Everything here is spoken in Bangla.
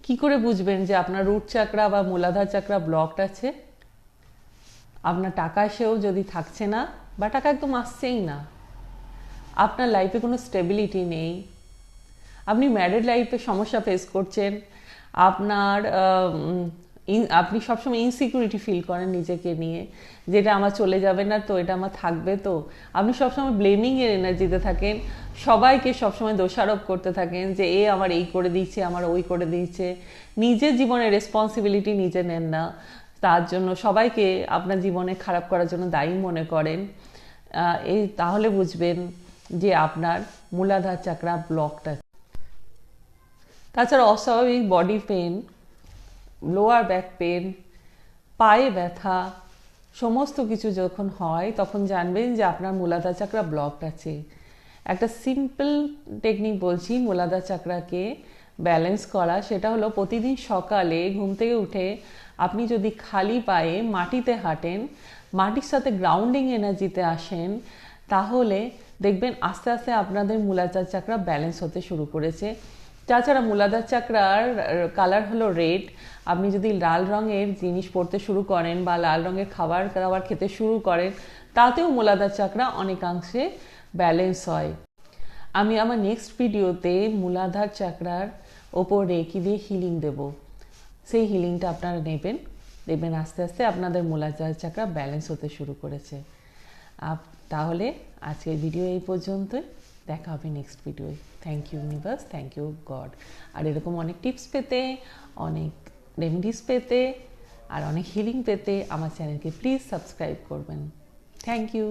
কি করে বুঝবেন যে আপনার রুট চাকরা বা মূলাধার চাকরা ব্লকড আছে? আপনার টাকা এসেও যদি থাকছে না বা টাকা একদম আসছেই না, আপনার লাইফে কোনো স্টেবিলিটি নেই, আপনি ম্যারিড লাইফে সমস্যা ফেস করছেন, আপনার আপনি সবসময় ইনসিকিউরিটি ফিল করেন নিজেকে নিয়ে, যেটা আমার চলে যাবে না তো, এটা আমার থাকবে তো, আপনি সবসময় ব্লেমিংয়ের এনার্জিতে থাকেন, সবাইকে সবসময় দোষারোপ করতে থাকেন যে এ আমার এই করে দিচ্ছে, আমার ওই করে দিচ্ছে, নিজের জীবনের রেসপন্সিবিলিটি নিজে নেন না, তার জন্য সবাইকে আপনার জীবনে খারাপ করার জন্য দায়ী মনে করেন, এই তাহলে বুঝবেন যে আপনার মূলাধার চাকরা ব্লকড আছে। তাছাড়া অস্বাভাবিক body pain, lower back pain, পায়ে ব্যথা, সমস্ত কিছু যখন হয় তখন জানবেন যে আপনার মূলাধার চাকরা ব্লকড আছে। একটা সিম্পল টেকনিক বলছি মূলাধার চাকরাকে ব্যালেন্স করা, সেটা হলো প্রতিদিন সকালে ঘুম থেকে উঠে আপনি যদি খালি পায়ে মাটিতে হাঁটেন, মাটির সাথে গ্রাউন্ডিং এনার্জিতে আসেন, তাহলে দেখবেন আস্তে আস্তে আপনাদের মূলাধার চাকরা ব্যালেন্স হতে শুরু করেছে। তাছাড়া মূলাধার চাকরার কালার হলো রেড। আপনি যদি লাল রঙের জিনিস পড়তে শুরু করেন বা লাল রঙের খাবার দাবার খেতে শুরু করেন, তাতেও মূলাধার চাকরা অনেকাংশে ব্যালেন্স হয়। আমি আমার নেক্সট ভিডিওতে মূলাধার চাকরার ওপর রেকি দিয়ে হিলিং দেব, সেই হিলিংটা আপনারা নেবেন, দেখবেন আস্তে আস্তে আপনাদের মূলাধার চাকরা ব্যালেন্স হতে শুরু করেছে। তাহলে আজকের ভিডিও এই পর্যন্তই, দেখা হবে নেক্সট ভিডিওয়। Thank you universe, thank you God. আর এরকম অনেক টিপস পেতে, অনেক রেমেডিস পেতে আর অনেক হিলিং পেতে আমার চ্যানেলকে প্লিজ সাবস্ক্রাইব করবেন। Thank you.